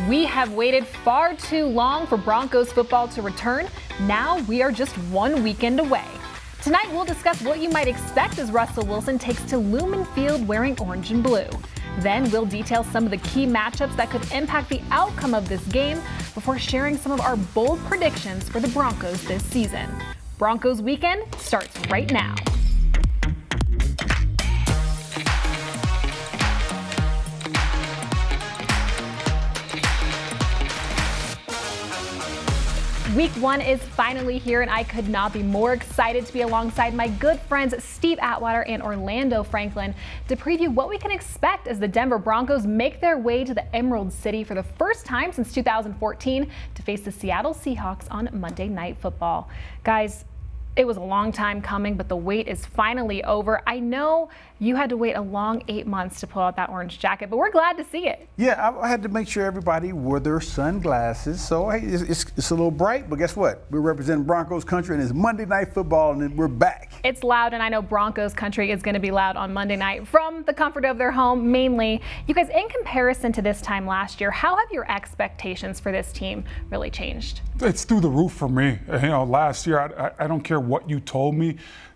We have waited far too long for Broncos football to return. Now we are just 1 weekend away. Tonight we'll discuss what you might expect as Russell Wilson takes to Lumen Field wearing orange and blue. Then we'll detail some of the key matchups that could impact the outcome of this game before sharing some of our bold predictions for the Broncos this season. Broncos Weekend starts right now. Week 1 is finally here, and I could not be more excited to be alongside my good friends Steve Atwater and Orlando Franklin to preview what we can expect as the Denver Broncos make their way to the Emerald City for the first time since 2014 to face the Seattle Seahawks on Monday Night Football. Guys, it was a long time coming, but the wait is finally over. I know you had to wait a long 8 months to pull out that orange jacket, but we're glad to see it. Yeah, I had to make sure everybody wore their sunglasses. So hey, it's a little bright, but guess what? We're representing Broncos country, and it's Monday Night Football, and we're back. It's loud, and I know Broncos country is going to be loud on Monday night from the comfort of their home, mainly. You guys, in comparison to this time last year, how have your expectations for this team really changed? It's through the roof for me. Last year, I don't care what you told me.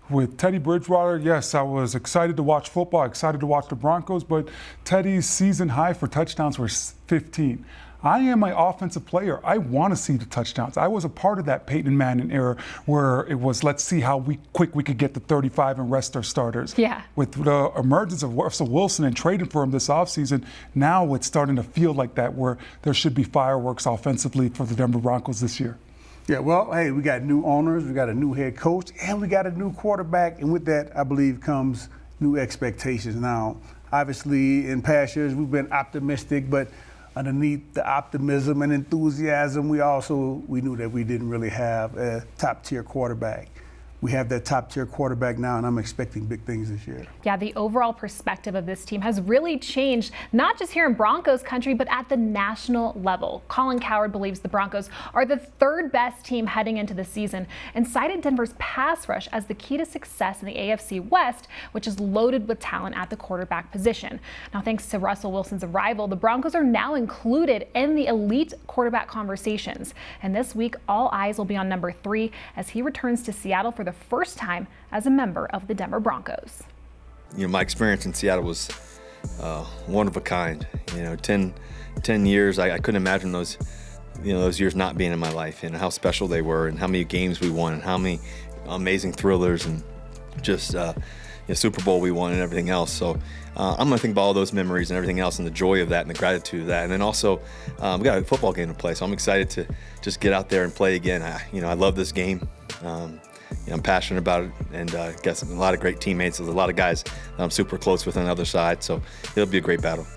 With Teddy Bridgewater, yes, I was excited to watch football, excited to watch the Broncos, but Teddy's season high for touchdowns was 15. I am an offensive player. I want to see the touchdowns. I was a part of that Peyton Manning era where it was, let's see how quick we could get to 35 and rest our starters. Yeah. With the emergence of Russell Wilson and trading for him this offseason, now it's starting to feel like that, where there should be fireworks offensively for the Denver Broncos this year. Yeah, well, hey, we got new owners, we got a new head coach, and we got a new quarterback. And with that, I believe, comes new expectations. Now, obviously, in past years, we've been optimistic, but underneath the optimism and enthusiasm, we knew that we didn't really have a top-tier quarterback. We have that top-tier quarterback now, and I'm expecting big things this year. Yeah, the overall perspective of this team has really changed, not just here in Broncos country, but at the national level. Colin Cowherd believes the Broncos are the third best team heading into the season and cited Denver's pass rush as the key to success in the AFC West, which is loaded with talent at the quarterback position. Now, thanks to Russell Wilson's arrival, the Broncos are now included in the elite quarterback conversations. And this week, all eyes will be on number 3 as he returns to Seattle for the first time as a member of the Denver Broncos. My experience in Seattle was one of a kind. 10 years, I couldn't imagine those years not being in my life, and how special they were, and how many games we won, and how many amazing thrillers, and just Super Bowl we won, and everything else. So I'm gonna think about all those memories and everything else, and the joy of that, and the gratitude of that. And then also, we got a football game to play, so I'm excited to just get out there and play again. I love this game. I'm passionate about it, and got a lot of great teammates. There's a lot of guys that I'm super close with on the other side, so it'll be a great battle.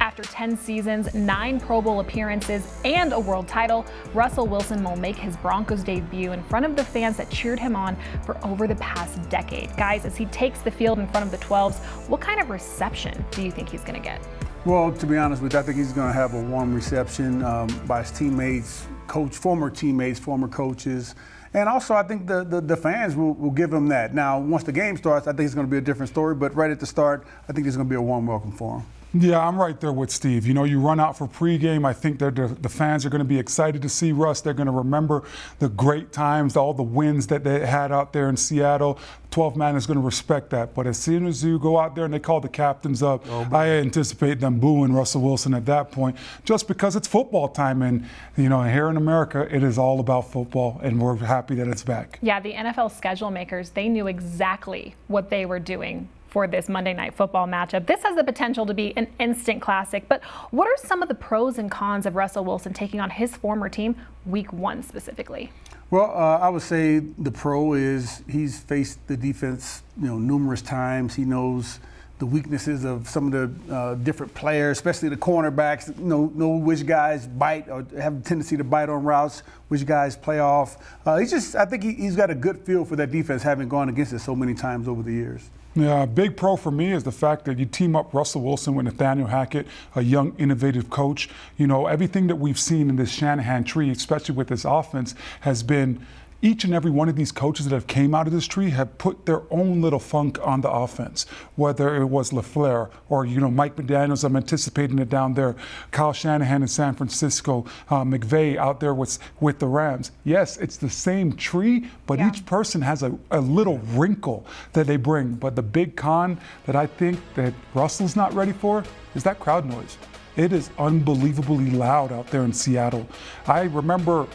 After 10 seasons, 9 Pro Bowl appearances, and a world title, Russell Wilson will make his Broncos debut in front of the fans that cheered him on for over the past decade. Guys, as he takes the field in front of the 12s, what kind of reception do you think he's going to get? Well, to be honest with you, I think he's going to have a warm reception by his teammates, former teammates, former coaches. And also, I think the fans will give him that. Now, once the game starts, I think it's going to be a different story. But right at the start, I think there's going to be a warm welcome for him. Yeah, I'm right there with Steve. You run out for pregame. I think that the fans are going to be excited to see Russ. They're going to remember the great times, all the wins that they had out there in Seattle. 12 man is going to respect that. But as soon as you go out there and they call the captains up, I anticipate them booing Russell Wilson at that point, just because it's football time. And, here in America, it is all about football, and we're happy that it's back. Yeah, the NFL schedule makers, they knew exactly what they were doing for this Monday Night Football matchup. This has the potential to be an instant classic, but what are some of the pros and cons of Russell Wilson taking on his former team Week 1 specifically? Well, I would say the pro is he's faced the defense, numerous times. He knows the weaknesses of some of the different players, especially the cornerbacks. Know which guys bite or have a tendency to bite on routes, which guys play off. I think he's got a good feel for that defense, having gone against it so many times over the years. Yeah, a big pro for me is the fact that you team up Russell Wilson with Nathaniel Hackett, a young, innovative coach. Everything that we've seen in this Shanahan tree, especially with this offense, has been each and every one of these coaches that have came out of this tree have put their own little funk on the offense, whether it was LaFleur or, Mike McDaniels, I'm anticipating it down there, Kyle Shanahan in San Francisco, McVay out there with the Rams. Yes, it's the same tree, but each person has a little wrinkle that they bring. But the big con that I think that Russell's not ready for is that crowd noise. It is unbelievably loud out there in Seattle. I remember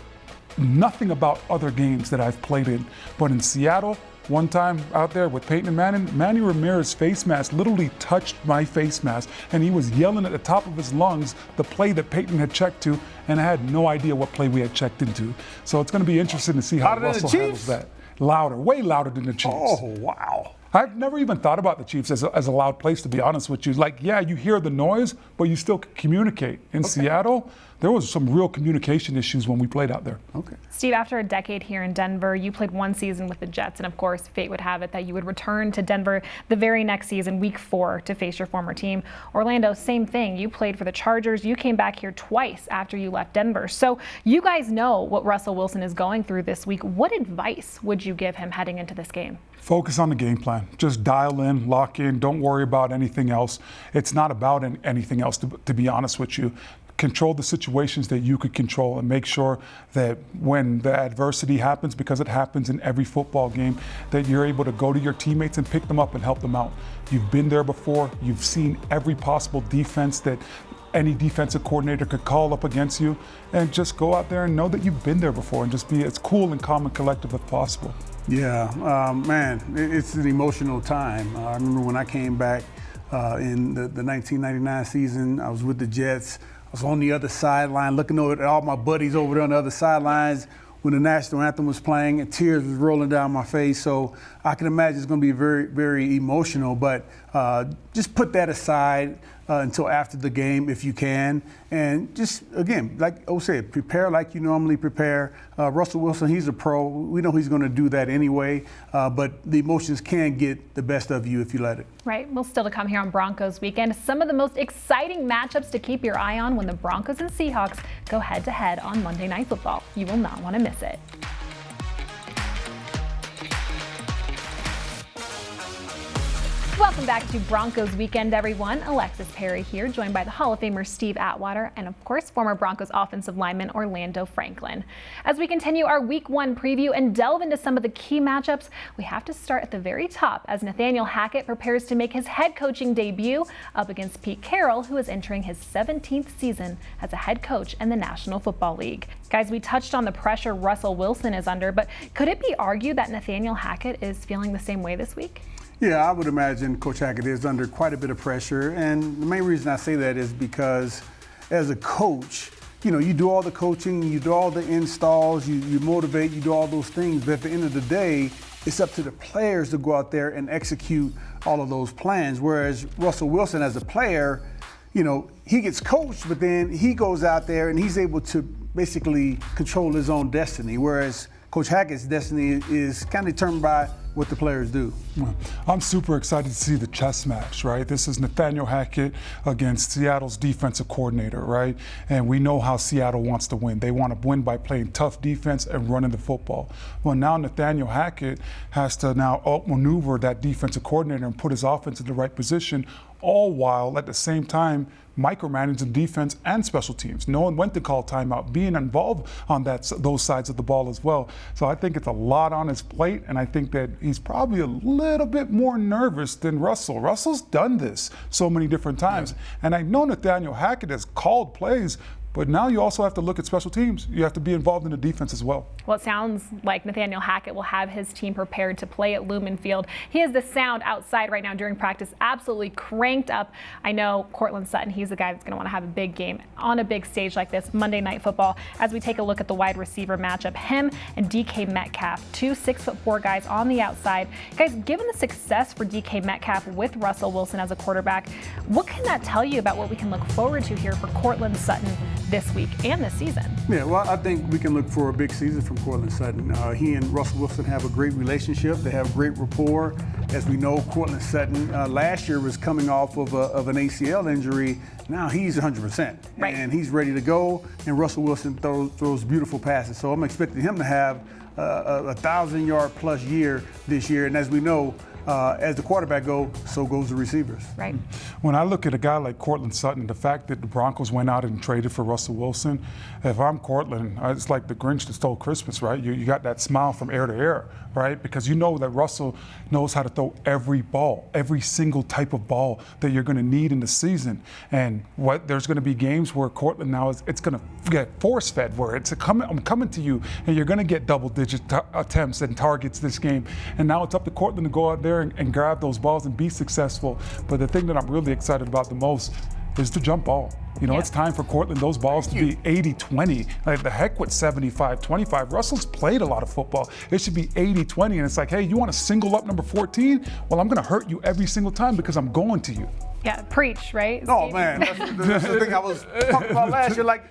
nothing about other games that I've played in, but in Seattle, one time out there with Peyton and Manny Ramirez's face mask literally touched my face mask, and he was yelling at the top of his lungs the play that Peyton had checked to, and I had no idea what play we had checked into. So it's going to be interesting to see how Russell handles that. Louder, way louder than the Chiefs. Oh, wow. I've never even thought about the Chiefs as a loud place, to be honest with you. You hear the noise, but you still communicate. In Seattle, there was some real communication issues when we played out there. Okay. Steve, after a decade here in Denver, you played one season with the Jets, and of course, fate would have it that you would return to Denver the very next season, week 4, to face your former team. Orlando, same thing. You played for the Chargers. You came back here twice after you left Denver. So you guys know what Russell Wilson is going through this week. What advice would you give him heading into this game? Focus on the game plan. Just dial in, lock in. Don't worry about anything else. It's not about anything else, to be honest with you. Control the situations that you could control and make sure that when the adversity happens, because it happens in every football game, that you're able to go to your teammates and pick them up and help them out. You've been there before. You've seen every possible defense that any defensive coordinator could call up against you, and just go out there and know that you've been there before and just be as cool and calm and collective as possible. Yeah, man, it's an emotional time. I remember when I came back in the 1999 season, I was with the Jets. I was on the other sideline looking over at all my buddies over there on the other sidelines when the national anthem was playing, and tears was rolling down my face. So I can imagine it's going to be very, very emotional, but just put that aside until after the game if you can. And just, again, like O said, prepare like you normally prepare. Russell Wilson, he's a pro. We know he's going to do that anyway, but the emotions can get the best of you if you let it. Right. Well, still to come here on Broncos Weekend, some of the most exciting matchups to keep your eye on when the Broncos and Seahawks go head-to-head on Monday Night Football. You will not want to miss it. Welcome back to Broncos Weekend, everyone. Alexis Perry here, joined by the Hall of Famer Steve Atwater and, of course, former Broncos offensive lineman Orlando Franklin. As we continue our Week 1 preview and delve into some of the key matchups, we have to start at the very top as Nathaniel Hackett prepares to make his head coaching debut up against Pete Carroll, who is entering his 17th season as a head coach in the National Football League. Guys, we touched on the pressure Russell Wilson is under, but could it be argued that Nathaniel Hackett is feeling the same way this week? Yeah, I would imagine Coach Hackett is under quite a bit of pressure. And the main reason I say that is because as a coach, you do all the coaching, you do all the installs, you motivate, you do all those things. But at the end of the day, it's up to the players to go out there and execute all of those plans. Whereas Russell Wilson as a player, he gets coached, but then he goes out there and he's able to basically control his own destiny. Whereas Coach Hackett's destiny is kind of determined by what the players do. I'm super excited to see the chess match, right? This is Nathaniel Hackett against Seattle's defensive coordinator, right? And we know how Seattle wants to win. They want to win by playing tough defense and running the football. Well, now Nathaniel Hackett has to now outmaneuver that defensive coordinator and put his offense in the right position, all while at the same time micromanaging defense and special teams, knowing when to call timeout, being involved on those sides of the ball as well. So I think it's a lot on his plate, and I think that he's probably a little bit more nervous than Russell. Russell's done this so many different times, and I know Nathaniel Hackett has called plays, but now you also have to look at special teams. You have to be involved in the defense as well. Well, it sounds like Nathaniel Hackett will have his team prepared to play at Lumen Field. He has the sound outside right now during practice absolutely cranked up. I know Courtland Sutton, he's the guy that's going to want to have a big game on a big stage like this, Monday Night Football. As we take a look at the wide receiver matchup, him and DK Metcalf, 2 6'4" guys on the outside. Guys, given the success for DK Metcalf with Russell Wilson as a quarterback, what can that tell you about what we can look forward to here for Courtland Sutton this week and this season? Yeah, well, I think we can look for a big season from Courtland Sutton. He and Russell Wilson have a great relationship. They have great rapport. As we know, Cortland Sutton last year was coming off of an ACL injury. Now he's 100%, right, and he's ready to go. And Russell Wilson throws beautiful passes. So I'm expecting him to have a 1,000-yard plus year this year. And as we know, as the quarterback goes, so goes the receivers. Right. When I look at a guy like Cortland Sutton, the fact that the Broncos went out and traded for Russell Wilson, if I'm Cortland, it's like the Grinch that stole Christmas, right? You got that smile from ear to ear, right? Because you know that Russell knows how to throw every ball, every single type of ball that you're going to need in the season. And there's going to be games where Cortland now it's going to get force-fed, where I'm coming to you, and you're going to get double-digit attempts and targets this game. And now it's up to Cortland to go out there and grab those balls and be successful. But the thing that I'm really excited about the most is the jump ball. You know, It's time for Cortland, those balls to be 80-20. Like, the heck with 75-25. Russell's played a lot of football. It should be 80-20. And it's like, hey, you want to single up number 14? Well, I'm going to hurt you every single time because I'm going to you. Yeah, preach, right? Oh, Steve? man. That's the thing I was talking about last year. Like,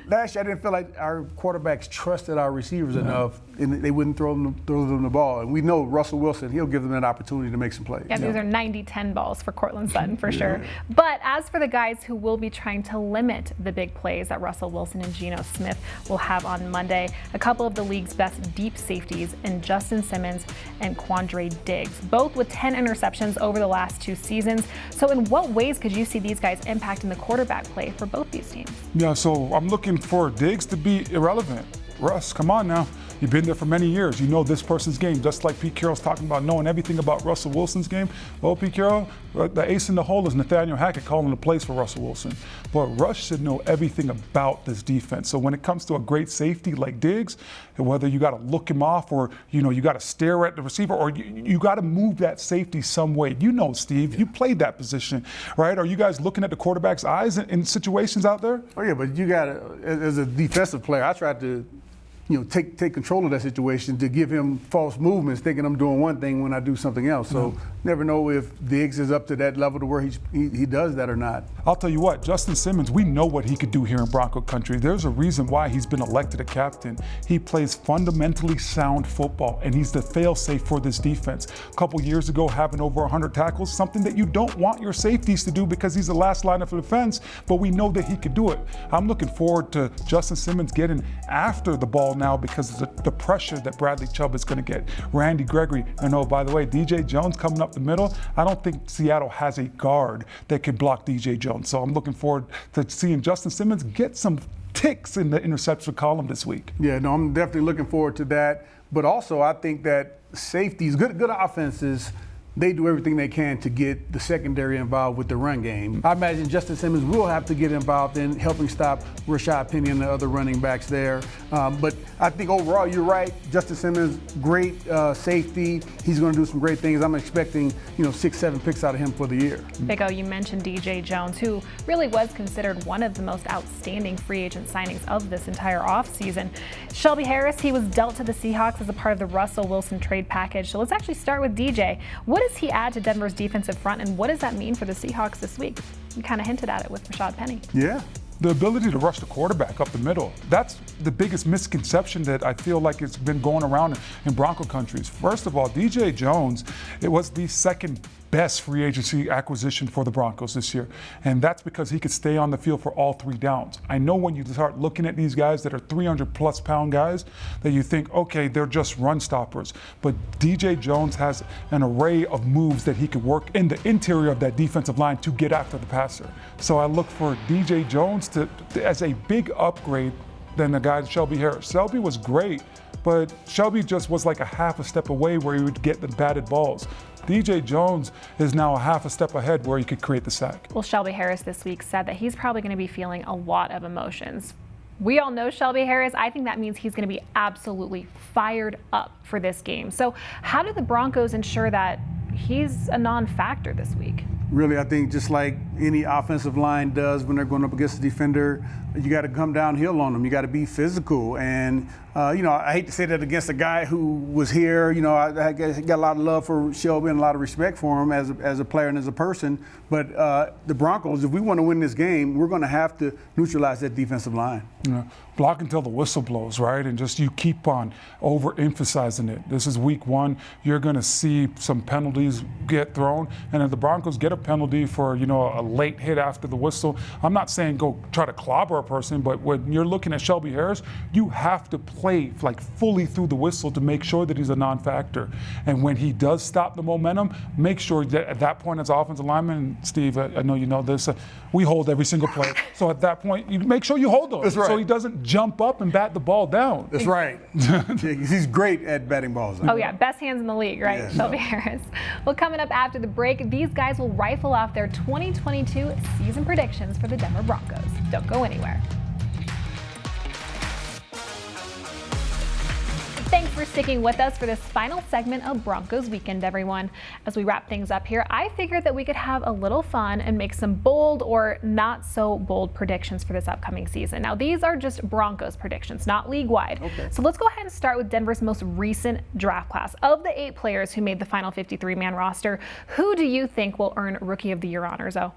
last year, I didn't feel like our quarterbacks trusted our receivers enough, and they wouldn't throw them the ball. And we know Russell Wilson, he'll give them an opportunity to make some plays. Yeah, these are 90-10 balls for Cortland Sutton for sure. But as for the guys who will be trying to limit the big plays that Russell Wilson and Geno Smith will have on Monday, a couple of the league's best deep safeties in Justin Simmons and Quandre Diggs, both with 10 interceptions over the last 2 seasons. So in what ways could you see these guys impacting the quarterback play for both these teams? Yeah, so I'm looking for Diggs to be irrelevant. Russ, come on now. You've been there for many years. You know this person's game, just like Pete Carroll's talking about knowing everything about Russell Wilson's game. Well, Pete Carroll, the ace in the hole is Nathaniel Hackett calling the plays for Russell Wilson. But Russ should know everything about this defense. So when it comes to a great safety like Diggs, whether you got to look him off or, you know, you got to stare at the receiver or you got to move that safety some way. You know, Steve, you played that position, right? Are you guys looking at the quarterback's eyes in situations out there? Oh, yeah, but you got to, as a defensive player, I tried to, you know, take control of that situation to give him false movements, thinking I'm doing one thing when I do something else. So never know if Diggs is up to that level to where he does that or not. I'll tell you what, Justin Simmons, we know what he could do here in Bronco country. There's a reason why he's been elected a captain. He plays fundamentally sound football, and he's the fail-safe for this defense. A couple years ago, having over 100 tackles, something that you don't want your safeties to do because he's the last line of defense, but we know that he could do it. I'm looking forward to Justin Simmons getting after the ball now because of the pressure that Bradley Chubb is going to get. Randy Gregory, and oh, by the way, DJ Jones coming up the middle. I don't think Seattle has a guard that can block DJ Jones. So I'm looking forward to seeing Justin Simmons get some ticks in the interception column this week. Yeah, no, I'm definitely looking forward to that. But also, I think that safeties, good offenses, they do everything they can to get the secondary involved with the run game. I imagine Justin Simmons will have to get involved in helping stop Rashad Penny and the other running backs there. But I think overall, you're right. Justin Simmons, great safety. He's going to do some great things. I'm expecting, 6-7 picks out of him for the year. Big O, you mentioned DJ Jones, who really was considered one of the most outstanding free agent signings of this entire offseason. Shelby Harris, he was dealt to the Seahawks as a part of the Russell Wilson trade package. So let's actually start with DJ. What does he add to Denver's defensive front, and what does that mean for the Seahawks this week? You kind of hinted at it with Rashad Penny. Yeah. The ability to rush the quarterback up the middle. That's the biggest misconception that I feel like it's been going around in Bronco countries. First of all, DJ Jones, it was the second best free agency acquisition for the Broncos this year. And that's because he could stay on the field for all 3 downs. I know when you start looking at these guys that are 300+ pound guys that you think, okay, they're just run stoppers. But DJ Jones has an array of moves that he could work in the interior of that defensive line to get after the passer. So I look for DJ Jones as a big upgrade than the guy Shelby Harris. Shelby was great, but Shelby just was like a half a step away where he would get the batted balls. DJ Jones is now a half a step ahead where he could create the sack. Well, Shelby Harris this week said that he's probably going to be feeling a lot of emotions. We all know Shelby Harris. I think that means he's going to be absolutely fired up for this game. So how do the Broncos ensure that he's a non-factor this week? really, I think just like any offensive line does when they're going up against a defender, you got to come downhill on them. You got to be physical. And, I hate to say that against a guy who was here. I got a lot of love for Shelby and a lot of respect for him as a player and as a person. But the Broncos, if we want to win this game, we're going to have to neutralize that defensive line. Yeah. Block until the whistle blows, right? And just you keep on overemphasizing it. This is week 1. You're going to see some penalties get thrown. And if the Broncos get a penalty for, a late hit after the whistle, I'm not saying go try to clobber a person, but when you're looking at Shelby Harris, you have to play like fully through the whistle to make sure that he's a non-factor. And when he does stop the momentum, make sure that at that point as an offensive lineman, Steve, I know you know this, we hold every single play. So at that point, you make sure you hold him. That's right. So he doesn't jump up and bat the ball down. That's right. He's great at batting balls. Oh, yeah. Best hands in the league, right? Yeah. Shelby Harris. Well, coming up after the break, these guys will rifle off their 2022 season predictions for the Denver Broncos. Don't go anywhere. Thanks for sticking with us for this final segment of Broncos Weekend, everyone. As we wrap things up here, I figured that we could have a little fun and make some bold or not so bold predictions for this upcoming season. Now, these are just Broncos predictions, not league-wide. Okay. So let's go ahead and start with Denver's most recent draft class. Of the 8 players who made the final 53-man roster, who do you think will earn Rookie of the Year honors, O?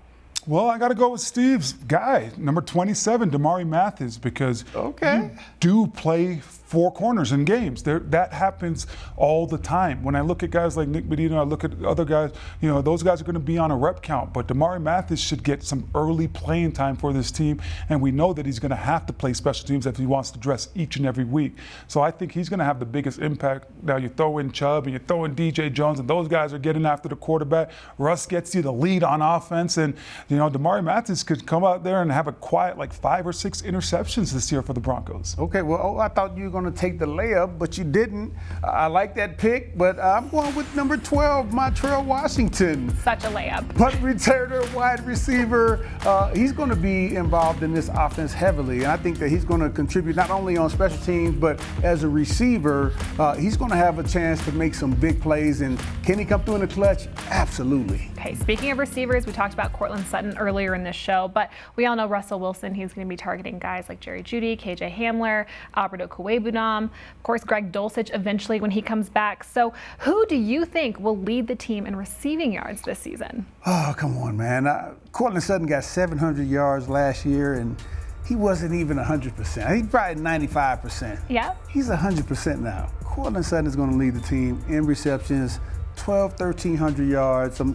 Well, I got to go with Steve's guy, number 27, Damari Mathis, because you do play 4 corners in games. That happens all the time. When I look at guys like Nick Medina, I look at other guys, those guys are going to be on a rep count. But Damari Mathis should get some early playing time for this team, and we know that he's going to have to play special teams if he wants to dress each and every week. So I think he's going to have the biggest impact. Now you throw in Chubb and you throw in DJ Jones, and those guys are getting after the quarterback. Russ gets you the lead on offense, and Damari Mathis could come out there and have a quiet 5 or 6 interceptions this year for the Broncos. Okay, well, I thought you were going to take the layup, but you didn't. I like that pick, but I'm going with number 12, Montrell Washington. Such a layup. Punt returner, wide receiver. He's going to be involved in this offense heavily, and I think that he's going to contribute not only on special teams, but as a receiver, he's going to have a chance to make some big plays. And can he come through in the clutch? Absolutely. Okay, speaking of receivers, we talked about Cortland Sutton earlier in this show, but we all know Russell Wilson. He's going to be targeting guys like Jerry Jeudy, KJ Hamler, Alberto Cuevunam, of course, Greg Dulcich eventually when he comes back. So who do you think will lead the team in receiving yards this season? Oh, come on, man. Cortland Sutton got 700 yards last year, and he wasn't even 100%. He's probably 95%. Yeah. He's 100% now. Cortland Sutton is going to lead the team in receptions, 1,300 yards. I'm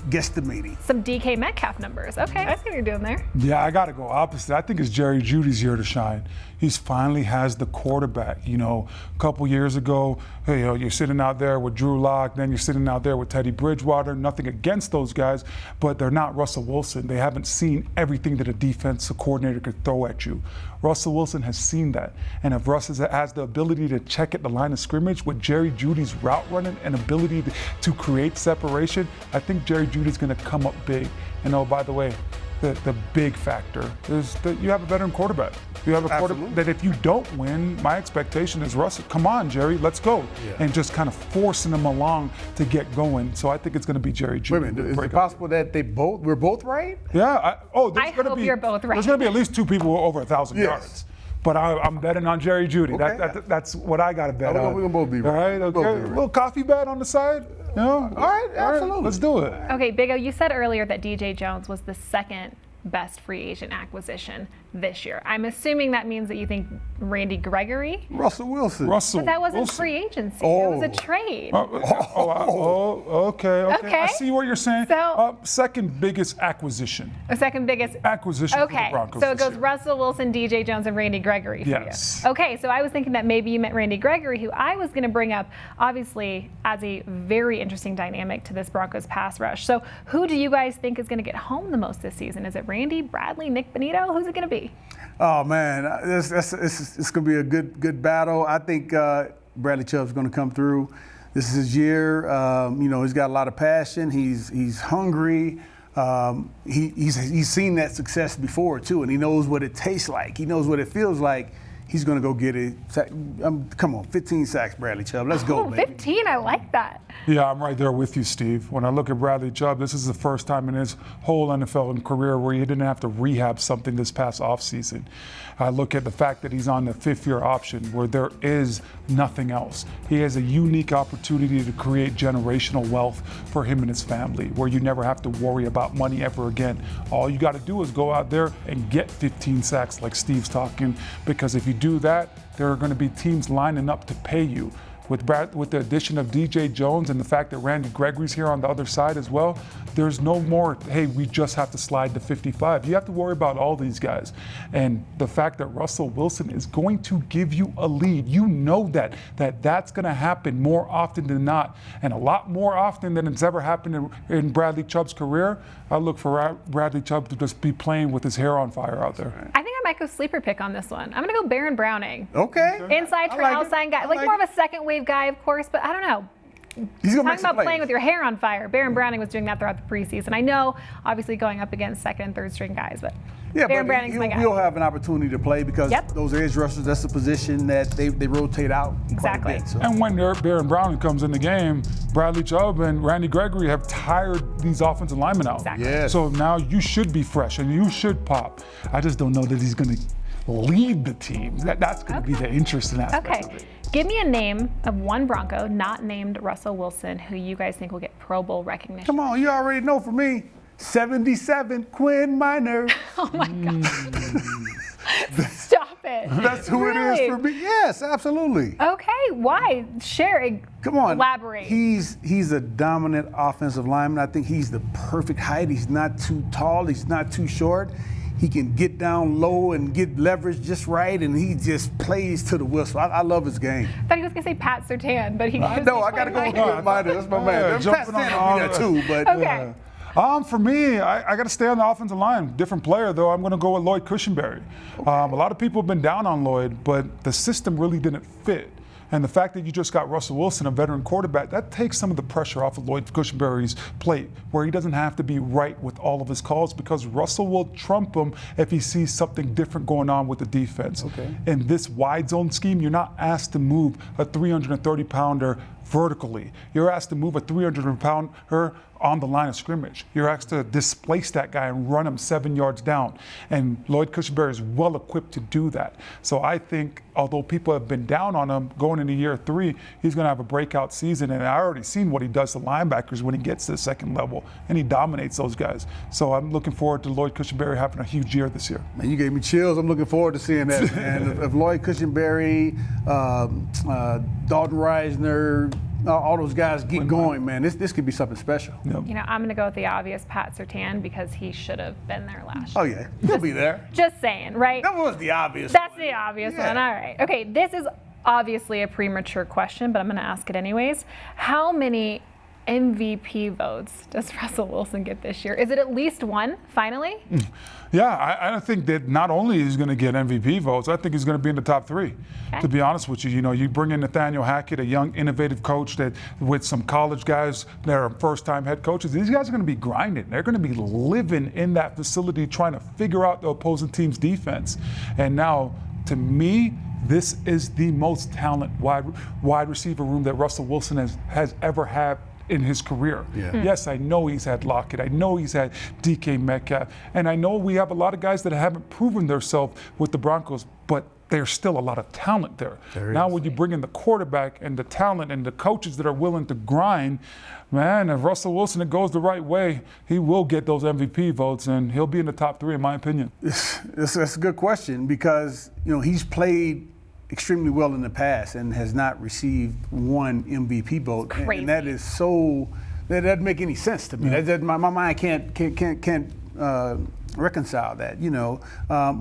guesstimating. Some DK Metcalf numbers. Okay, I see what you're doing there. Yeah, I got to go opposite. I think it's Jerry Jeudy's year to shine. He's finally has the quarterback. A couple years ago, you're sitting out there with Drew Lock, then you're sitting out there with Teddy Bridgewater. Nothing against those guys, but they're not Russell Wilson. They haven't seen everything that a defensive coordinator could throw at you. Russell Wilson has seen that. And if Russ has the ability to check at the line of scrimmage with Jerry Jeudy's route running and ability to create separation, I think Jerry Jeudy's going to come up big. And oh, by the way, the big factor is that you have a veteran quarterback. You have a quarterback that if you don't win, my expectation is Russell, come on, Jerry, let's go. Yeah. And just kind of forcing them along to get going. So I think it's going to be Jerry Jeudy. Wait a minute, is it possible that we're both right? Yeah. I hope you're both right. There's going to be at least 2 people over 1,000 yards. But I'm betting on Jerry Jeudy. Okay. That's what I got to bet on. We're going to both be right. All right, okay. A little coffee bet on the side? All right, absolutely. Let's do it. Okay, Big O, you said earlier that DJ Jones was the second best free agent acquisition this year. I'm assuming that means that you think Randy Gregory? Russell Wilson. But that wasn't free agency. It was a trade. Okay. I see what you're saying. So, second biggest acquisition. The second biggest acquisition for the Broncos. So it goes Russell Wilson, DJ Jones, and Randy Gregory for you. Okay, so I was thinking that maybe you meant Randy Gregory, who I was going to bring up, obviously, as a very interesting dynamic to this Broncos pass rush. So who do you guys think is going to get home the most this season? Is it Randy, Bradley, Nick Benito? Who's it going to be? Oh, man, it's going to be a good battle. I think Bradley Chubb's going to come through. This is his year. He's got a lot of passion. He's hungry. He's seen that success before, too, and he knows what it tastes like. He knows what it feels like. he's going to go get it. Come on, 15 sacks, Bradley Chubb. Let's go, baby. 15, I like that. Yeah, I'm right there with you, Steve. When I look at Bradley Chubb, this is the first time in his whole NFL career where he didn't have to rehab something this past offseason. I look at the fact that he's on the fifth-year option where there is nothing else. He has a unique opportunity to create generational wealth for him and his family, where you never have to worry about money ever again. All you got to do is go out there and get 15 sacks like Steve's talking, because if you do that, there are going to be teams lining up to pay you. With the addition of DJ Jones and the fact that Randy Gregory's here on the other side as well, there's no more, hey, we just have to slide to 55. You have to worry about all these guys. And the fact that Russell Wilson is going to give you a lead, you know that's going to happen more often than not, and a lot more often than it's ever happened in Bradley Chubb's career. I look for Bradley Chubb to just be playing with his hair on fire out there. I think I might go sleeper pick on this one. I'm going to go Baron Browning. Okay. Inside to outside guy. Like more of a second wave guy, of course, but I don't know. He's Talking about playing with your hair on fire. Baron Browning was doing that throughout the preseason. I know, obviously, going up against second and third string guys, but Baron Browning's my guy. He'll have an opportunity to play because those edge rushers, that's a position that they rotate out. Exactly. Quite a bit, so. And when Baron Browning comes in the game, Bradley Chubb and Randy Gregory have tired these offensive linemen out. Exactly. Yes. So now you should be fresh and you should pop. I just don't know that he's going to lead the team. That's going to be the interesting aspect of it. Give me a name of one Bronco not named Russell Wilson who you guys think will get Pro Bowl recognition. Come on, you already know for me. 77, Quinn Minor. Oh my God. Stop it. That's who it is for me. Yes, absolutely. Okay, why? Share. Come on. Elaborate. He's a dominant offensive lineman. I think he's the perfect height. He's not too tall. He's not too short. He can get down low and get leverage just right, and he just plays to the whistle. I love his game. I thought he was going to say Pat Surtain, but he I know, I got to go with Quinn Minor. That's my man. Pat Surtain will be there too, but. Okay. For me, I got to stay on the offensive line. Different player, though. I'm going to go with Lloyd Cushenberry. Okay. A lot of people have been down on Lloyd, but the system really didn't fit. And the fact that you just got Russell Wilson, a veteran quarterback, that takes some of the pressure off of Lloyd Cushenberry's plate, where he doesn't have to be right with all of his calls, because Russell will trump him if he sees something different going on with the defense. Okay. In this wide zone scheme, you're not asked to move a 330-pounder vertically. You're asked to move a 300-pounder on the line of scrimmage. You're asked to displace that guy and run him 7 yards down. And Lloyd Cushenberry is well equipped to do that. So I think, although people have been down on him going into year 3, he's going to have a breakout season. And I already seen what he does to linebackers when he gets to the second level, and he dominates those guys. So I'm looking forward to Lloyd Cushenberry having a huge year this year. Man, you gave me chills. I'm looking forward to seeing that, man. if Lloyd Cushenberry, Dalton Reisner, all those guys get going, man, this could be something special. Yep. You know, I'm going to go with the obvious Pat Surtain because he should have been there last year. Oh, yeah. He'll be there. Just saying, right? That was the obvious That's one. the obvious Yeah. one. All right. Okay, this is obviously a premature question, but I'm going to ask it anyways. How many MVP votes does Russell Wilson get this year? Is it at least one, finally? Yeah, I think that not only is he going to get MVP votes, I think he's going to be in the top 3. Okay. To be honest with you, you bring in Nathaniel Hackett, a young, innovative coach that with some college guys that are first-time head coaches. These guys are going to be grinding. They're going to be living in that facility trying to figure out the opposing team's defense. And now, to me, this is the most talented wide receiver room that Russell Wilson has ever had in his career. Yeah. Yes, I know he's had Lockett. I know he's had DK Metcalf. And I know we have a lot of guys that haven't proven themselves with the Broncos, but there's still a lot of talent there. Now when you bring in the quarterback and the talent and the coaches that are willing to grind, man, if Russell Wilson, it goes the right way, he will get those MVP votes, and he'll be in the top 3 in my opinion. That's a good question because, he's played extremely well in the past and has not received one MVP vote. Crazy. And that is so, that doesn't make any sense to me. Yeah. My mind can't reconcile that,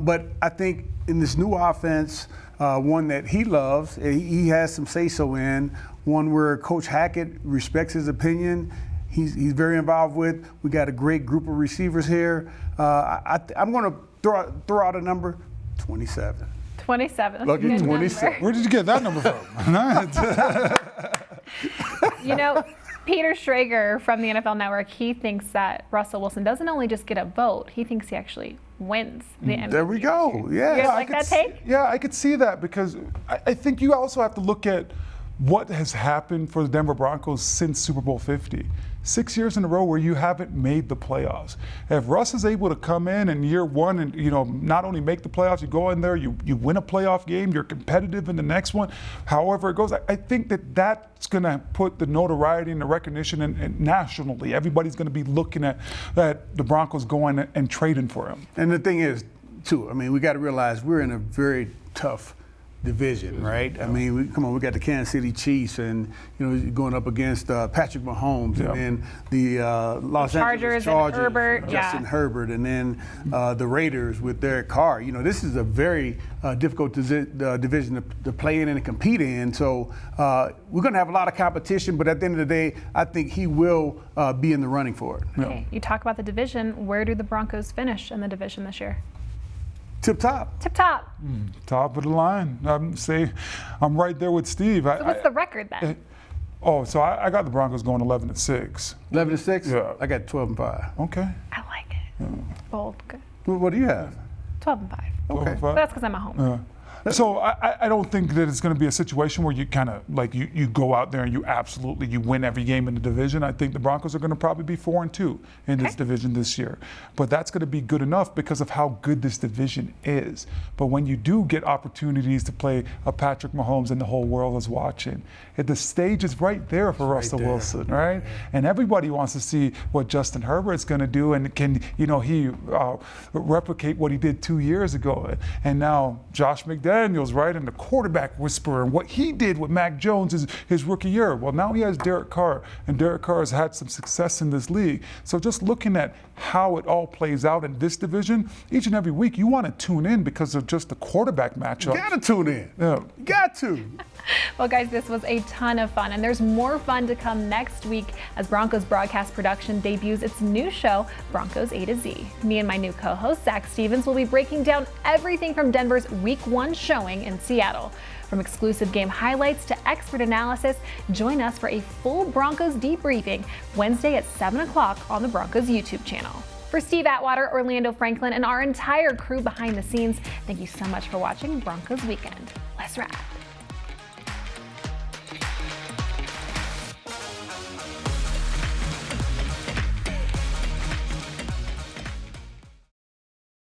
But I think in this new offense, one that he loves, he has some say-so in, one where Coach Hackett respects his opinion, he's very involved with. We got a great group of receivers here. I'm going to throw out a number, 27. 27. That's Lucky a good 27. number. Where did you get that number from? Peter Schrager from the NFL Network, he thinks that Russell Wilson doesn't only just get a vote, he thinks he actually wins the MVP. There we go. Yeah. You guys like that take? Yeah, I could see that because I think you also have to look at what has happened for the Denver Broncos since Super Bowl 50. 6 years in a row where you haven't made the playoffs. If Russ is able to come in year one and not only make the playoffs, you go in there, you win a playoff game, you're competitive in the next one, however it goes, I think that's going to put the notoriety and the recognition and nationally. Everybody's going to be looking at the Broncos going and trading for him. And the thing is, too, I mean, we got to realize we're in a very tough division, right? I mean, we got the Kansas City Chiefs, and going up against Patrick Mahomes, and then the Los Angeles Chargers, and Herbert, Justin Herbert, and then the Raiders with Derek Carr. This is a very difficult division to play in and compete in. So we're going to have a lot of competition, but at the end of the day, I think he will be in the running for it. Okay, you talk about the division. Where do the Broncos finish in the division this year? Tip top. Tip top. Top of the line. I'm right there with Steve. So what's the record then? So I got the Broncos going 11-6. 11-6? Yeah. I got 12-5. Okay. I like it. Yeah. Bold. Good. What do you have? 12-5. Okay. But that's because I'm at home. Yeah. So I don't think that it's going to be a situation where you kind of you go out there and you win every game in the division. I think the Broncos are going to probably be 4-2 in this division this year. But that's going to be good enough because of how good this division is. But when you do get opportunities to play a Patrick Mahomes and the whole world is watching, the stage is right there for Russell Wilson, right? And everybody wants to see what Justin Herbert's going to do, and can he replicate what he did 2 years ago. And now Josh McDaniels, right, and the quarterback whisperer, and what he did with Mac Jones his rookie year. Well, now he has Derek Carr, and Derek Carr has had some success in this league. So just looking at how it all plays out in this division, each and every week you want to tune in because of just the quarterback matchup. You got to tune in. Yeah. You got to. Well, guys, this was a ton of fun, and there's more fun to come next week as Broncos Broadcast Production debuts its new show, Broncos A to Z. Me and my new co-host, Zach Stevens, will be breaking down everything from Denver's Week 1 showing in Seattle. From exclusive game highlights to expert analysis, join us for a full Broncos debriefing Wednesday at 7 o'clock on the Broncos YouTube channel. For Steve Atwater, Orlando Franklin, and our entire crew behind the scenes, thank you so much for watching Broncos Weekend. Let's ride.